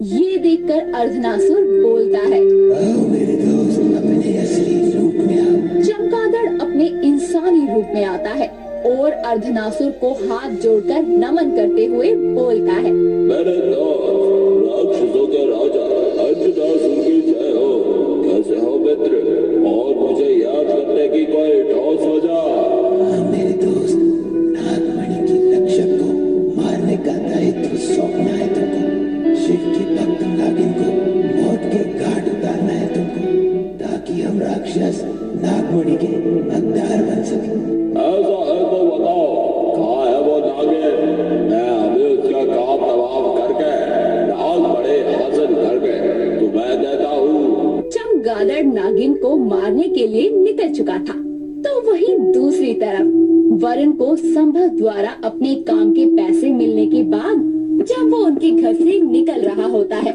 ये देखकर अर्धनासुर बोलता है, आओ मेरे दोस्त, अपने असली रूप में आओ। चमगादड़ अपने इंसानी रूप में आता है और अर्धनासुर को हाथ जोड़कर नमन करते हुए बोलता है, मेरे दोस्त, राक्षसों के राजा अर्धनासुर की जय हो। कैसे हो मित्र? और मुझे याद करने की कोई ठोस वजह? हाँ मेरे दोस्त, नागमणि की रक्षक को मारने का दायित्व सौंपना है तुमको। शिव की भक्त नागिन को मौत के घाट उतारना है तुमको, ताकि हम राक्षस नागमणि के हकदार बन सके। ऐसा है तो बताओ, कहाँ है वो नागिन? मैं अभी उसका काम तमाम करके नाग बड़े हासिल करके तुम्हें देता हूँ। चमगादड़ नागिन को मारने के लिए निकल चुका था, तो वहीं दूसरी तरफ वरुण को संभव द्वारा अपने काम के पैसे मिलने के बाद जब वो उनके घर से निकल रहा होता है,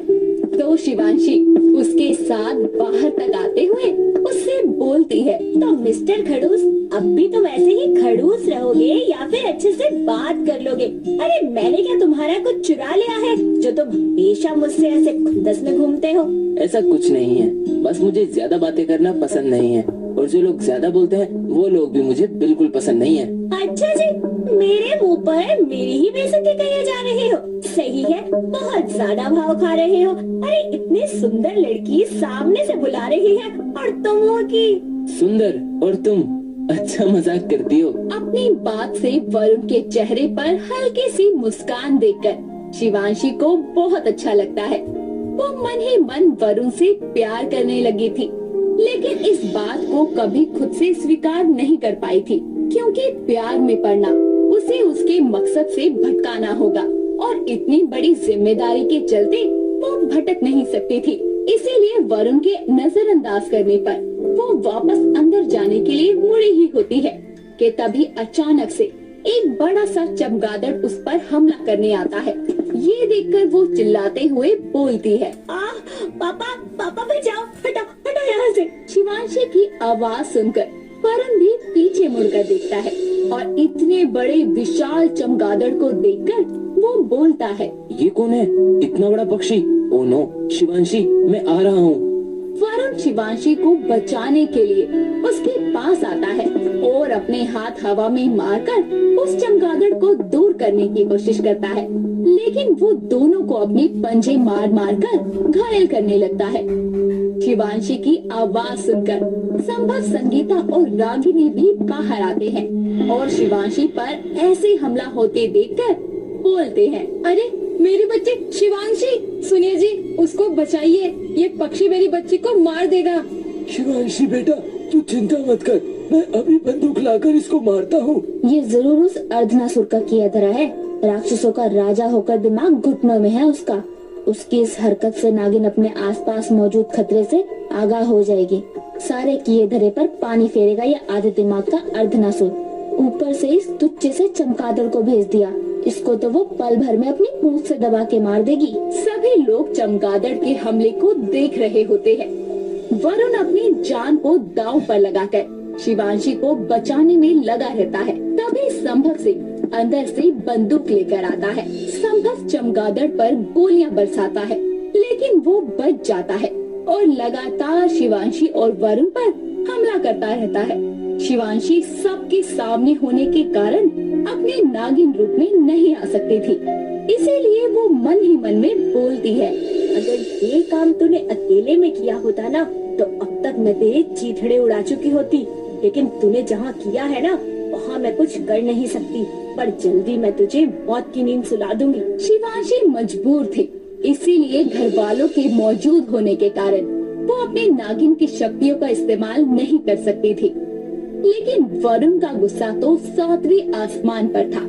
तो शिवांशी उसके साथ बाहर तक आते हुए उससे बोलती है, तो मिस्टर खड़ूस, अब भी तुम ऐसे ही खड़ूस रहोगे या फिर अच्छे से बात कर लोगे? अरे मैंने क्या तुम्हारा कुछ चुरा लिया है जो तुम हमेशा मुझसे ऐसे खुंदस में घूमते हो? ऐसा कुछ नहीं है, बस मुझे ज्यादा बातें करना पसंद नहीं है, और जो लोग ज्यादा बोलते हैं वो लोग भी मुझे बिल्कुल पसंद नहीं है। अच्छा जी, मेरे मुंह पर मेरी ही बेइज्जती किए जा रहे हो? सही है, बहुत ज्यादा भाव खा रहे हो। अरे इतनी सुंदर लड़की सामने से बुला रही है और तुम हो कि सुंदर और तुम? अच्छा मजाक करती हो। अपनी बात से वरुण के चेहरे पर हल्की सी मुस्कान देखकर शिवांशी को बहुत अच्छा लगता है। वो मन ही मन वरुण से प्यार करने लगी थी, लेकिन इस बात को कभी खुद से स्वीकार नहीं कर पाई थी, क्योंकि प्यार में पड़ना उसे उसके मकसद से भटकाना होगा और इतनी बड़ी जिम्मेदारी के चलते वो भटक नहीं सकती थी। इसीलिए वरुण के नजरअंदाज करने पर वो वापस अंदर जाने के लिए मुड़ी ही होती है कि तभी अचानक से एक बड़ा सा चमगादड़ उस पर हमला करने आता है। ये देखकर वो चिल्लाते हुए बोलती है, पापा पापा बचाओ, हटो हटो यहाँ से। शिवांशी की आवाज सुनकर वरुण भी पीछे मुड़कर देखता है और इतने बड़े विशाल चमगादड़ को देखकर वो बोलता है, ये कौन है? इतना बड़ा पक्षी? ओ नो शिवांशी, मैं आ रहा हूँ। वरुण शिवांशी को बचाने के लिए उसके पास आता है और अपने हाथ हवा में मारकर उस चमगादड़ को दूर करने की कोशिश करता है, लेकिन वो दोनों को अपने पंजे मार मार कर घायल करने लगता है। शिवांशी की आवाज सुनकर संभव, संगीता और रागिनी भी बाहर आते हैं और शिवांशी पर ऐसे हमला होते देखकर बोलते हैं, अरे मेरी बच्ची शिवांशी, सुनिए जी, उसको बचाइए, ये पक्षी मेरी बच्ची को मार देगा। शिवांशी बेटा, तू चिंता मत कर, मैं अभी बंदूक लाकर इसको मारता हूँ। ये जरूर उस अर्धनासुर का किया धरा है। राक्षसों का राजा होकर दिमाग घुटनों में है उसका। उसकी इस हरकत से नागिन अपने आसपास मौजूद खतरे से आगाह हो जाएगी। सारे किए धरे पर पानी फेरेगा ये आधे दिमाग का अर्धनासुर। ऊपर से इस तुच्चे से चमगादड़ को भेज दिया, इसको तो वो पल भर में अपनी पूंछ से दबा के मार देगी। सभी लोग चमगादड़ के हमले को देख रहे होते हैं। वरुण अपनी जान को दांव पर लगाकर शिवांशी को बचाने में लगा रहता है। तभी संभव सिंह अंदर से बंदूक लेकर आता है। संभव चमगादड़ पर गोलियां बरसाता है, लेकिन वो बच जाता है और लगातार शिवांशी और वरुण पर हमला करता रहता है। शिवांशी सबके सामने होने के कारण अपने नागिन रूप में नहीं आ सकती थी, इसीलिए वो मन ही मन में बोलती है, अगर ये काम तूने अकेले में किया होता ना, तो अब तक मैं तेरे चीथड़े उड़ा चुकी होती। लेकिन तूने जहाँ किया है ना, वहाँ मैं कुछ कर नहीं सकती, पर जल्दी मैं तुझे मौत की नींद सुला दूंगी। शिवांशी मजबूर थी, इसीलिए घर वालों के मौजूद होने के कारण वो अपने नागिन की शक्तियों का इस्तेमाल नहीं कर सकती थी। लेकिन वरुण का गुस्सा तो 7वें आसमान पर था।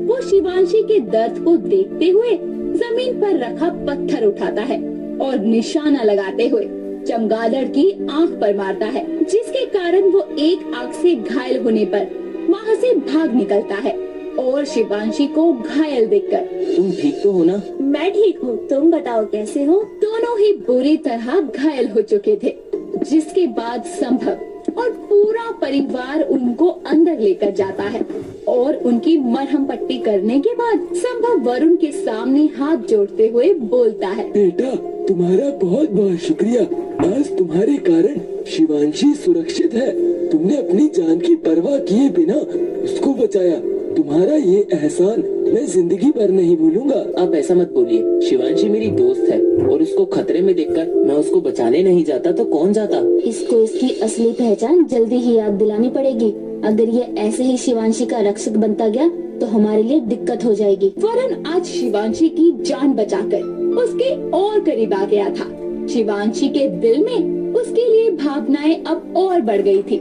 वो शिवांशी के दर्द को देखते हुए जमीन पर रखा पत्थर उठाता है और निशाना लगाते हुए चमगादड़ की आंख पर मारता है, जिसके कारण वो एक आंख से घायल होने पर वहाँ से भाग निकलता है और शिवांशी को घायल देखकर, तुम ठीक तो हो ना? मैं ठीक हूँ, तुम बताओ कैसे हो? दोनों ही बुरी तरह घायल हो चुके थे, जिसके बाद संभव और पूरा परिवार उनको अंदर लेकर जाता है और उनकी मरहम पट्टी करने के बाद संभव वरुण के सामने हाथ जोड़ते हुए बोलता है, बेटा तुम्हारा बहुत बहुत शुक्रिया। आज तुम्हारे कारण शिवांशी सुरक्षित है। तुमने अपनी जान की परवाह किए बिना उसको बचाया। तुम्हारा ये एहसान मैं जिंदगी भर नहीं भूलूंगा। आप ऐसा मत बोलिए, शिवांशी मेरी दोस्त है और उसको खतरे में देखकर मैं उसको बचाने नहीं जाता तो कौन जाता। इसको इसकी असली पहचान जल्दी ही याद दिलानी पड़ेगी। अगर ये ऐसे ही शिवांशी का रक्षक बनता गया तो हमारे लिए दिक्कत हो जाएगी। वरुण आज शिवांशी की जान बचाकर उसके और करीब आ गया था। शिवांशी के दिल में उसके लिए भावनाएं अब और बढ़ गई थी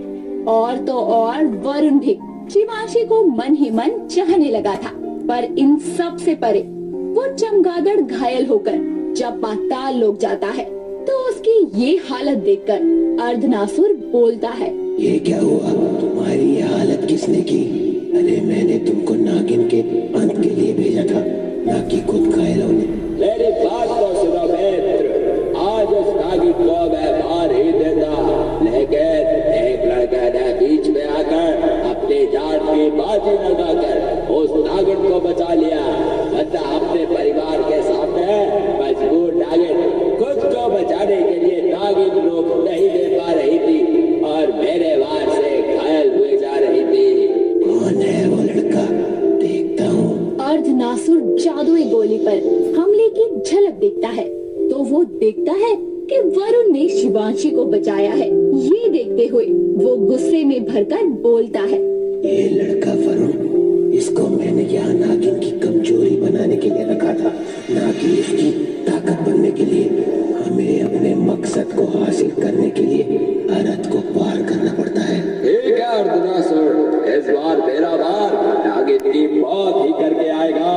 और तो और वरुण भी शिवांशी को मन ही मन चाहने लगा था। पर इन सब से परे वो चमगादड़ घायल होकर जब पाताल लोक जाता है तो उसकी ये हालत देखकर अर्धनासुर बोलता है, ये क्या हुआ? तुम्हारी ये हालत किसने की? अरे मैंने तुमको नागिन के अंत के लिए भेजा था, ना कि खुद घायल होने। मेरी बात को सुनो मित्र, आज उस नागिन को मैं मार ही देता, लेकिन एक लड़के ने बीच में आकर अपनी जान की बाजी लगाकर उस नागिन को बचा लिया। बता अपने परिवार के सामने मजबूर नागिन खुद को बचाने के लिए नागिन रूप नहीं दे पा रही थी और मेरे वार से घायल हुए जा रही थी। कौन है वो लड़का? देखता हूँ। अर्धनासुर जादुई गोली पर हमले की झलक देखता है तो वो देखता है कि वरुण ने शिवांशी को बचाया है। ये देखते हुए वो गुस्से में भरकर बोलता है, ये लड़का वरुण, इसको मैंने यहाँ नागिन की कमजोरी बनाने के लिए रखा था, ना कि इसकी ताकत बनने के लिए। हमें अपने मकसद को हासिल करने के लिए अरथ को पार करना पड़ता है। ठीक है अर्धनासुर, इस बार मेरा बार नागिन की मौत ही करके आएगा।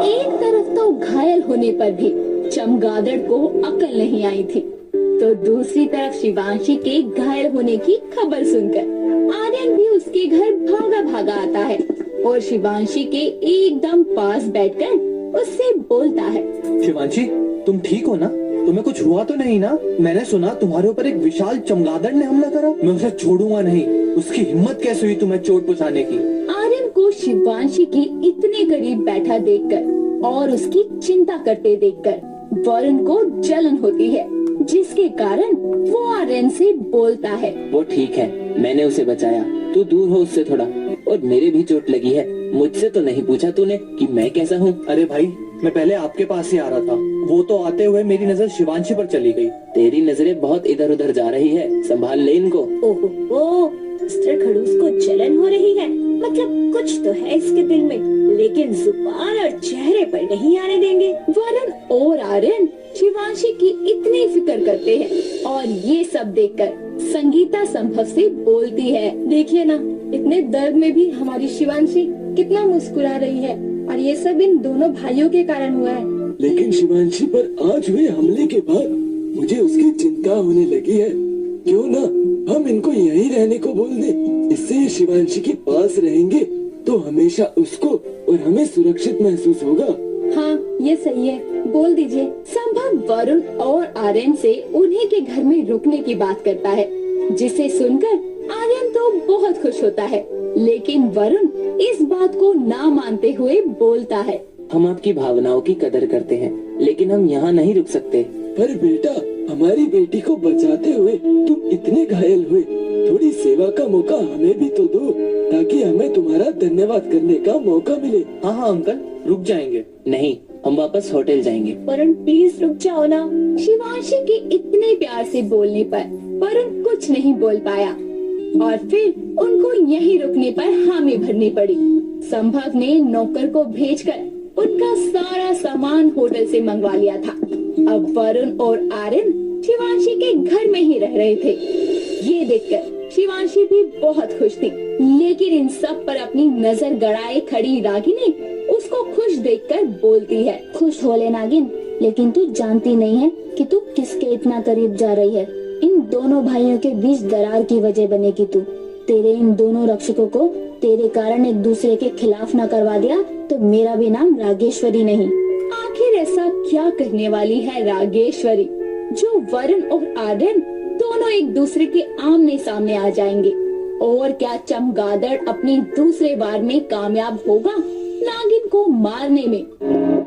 एक तरफ तो घायल होने पर भी चमगादड़ को अकल नहीं आई थी, तो दूसरी तरफ शिवांशी के घायल होने की खबर सुनकर आर्यन भी उसके घर भागा भागा आता है और शिवांशी के एकदम पास बैठकर उससे बोलता है, शिवांशी तुम ठीक हो ना? तुम्हें कुछ हुआ तो नहीं ना? मैंने सुना तुम्हारे ऊपर एक विशाल चमगादड़ ने हमला करा। मैं उसे छोड़ूंगा नहीं। उसकी हिम्मत कैसे हुई तुम्हें चोट पहुंचाने की? आर्यन को शिवांशी के इतने करीब बैठा देखकर और उसकी चिंता करते देखकर वरुण को जलन होती है, जिसके कारण वो आर्यन से बोलता है, वो ठीक है, मैंने उसे बचाया, तू दूर हो उससे थोड़ा। और मेरे भी चोट लगी है, मुझसे तो नहीं पूछा तूने कि मैं कैसा हूँ। अरे भाई मैं पहले आपके पास ही आ रहा था, वो तो आते हुए मेरी नजर शिवांशी पर चली गई। तेरी नजरें बहुत इधर उधर जा रही है, संभाल ले इनको। ओहो, मिस्टर खड़ूस को जलन हो रही है, मतलब कुछ तो है इसके दिल में, लेकिन जुबान और चेहरे पर नहीं आने देंगे। वरुण और आर्यन शिवांशी की इतनी फिक्र करते हैं और ये सब देखकर संगीता संभव से बोलती है, देखिए ना, इतने दर्द में भी हमारी शिवांशी कितना मुस्कुरा रही है, और ये सब इन दोनों भाइयों के कारण हुआ है। लेकिन शिवांशी पर आज हुए हमले के बाद मुझे उसकी चिंता होने लगी है। क्यों ना हम इनको यहीं रहने को बोल दें, इससे ये शिवांशी के पास रहेंगे तो हमेशा उसको और हमें सुरक्षित महसूस होगा। हाँ, ये सही है, बोल दीजिए। संभव वरुण और आर्यन से उन्हीं के घर में रुकने की बात करता है, जिसे सुनकर आर्यन तो बहुत खुश होता है, लेकिन वरुण इस बात को ना मानते हुए बोलता है, हम आपकी भावनाओं की कदर करते हैं, लेकिन हम यहाँ नहीं रुक सकते। पर बेटा, हमारी बेटी को बचाते हुए तुम इतने घायल हुए, थोड़ी सेवा का मौका हमें भी तो दो, ताकि हमें तुम्हारा धन्यवाद करने का मौका मिले। हाँ हाँ अंकल, रुक जाएंगे। नहीं, हम वापस होटल जाएंगे। वरुण प्लीज रुक जाओ ना। शिवांशी के इतने प्यार से बोलने पर वरुण कुछ नहीं बोल पाया और फिर उनको यहीं रुकने पर हामी भरनी पड़ी। संभव ने नौकर को भेजकर उनका सारा सामान होटल से मंगवा लिया था। अब वरुण और आर्यन शिवांशी के घर में ही रह रहे थे। ये देखकर शिवांशी भी बहुत खुश थी, लेकिन इन सब पर अपनी नजर गड़ाए खड़ी रागिनी उसको खुश देखकर बोलती है, खुश हो ले नागिन, लेकिन तू जानती नहीं है कि तू किसके इतना करीब जा रही है। इन दोनों भाइयों के बीच दरार की वजह बनेगी तू। तेरे इन दोनों रक्षकों को तेरे कारण एक दूसरे के खिलाफ न करवा दिया तो मेरा भी नाम रागेश्वरी नहीं। आखिर ऐसा क्या करने वाली है रागेश्वरी जो वरुण और आर्यन दोनों एक दूसरे के आमने सामने आ जाएंगे? और क्या चमगादड़ अपनी दूसरे बार में कामयाब होगा नागिन को मारने में?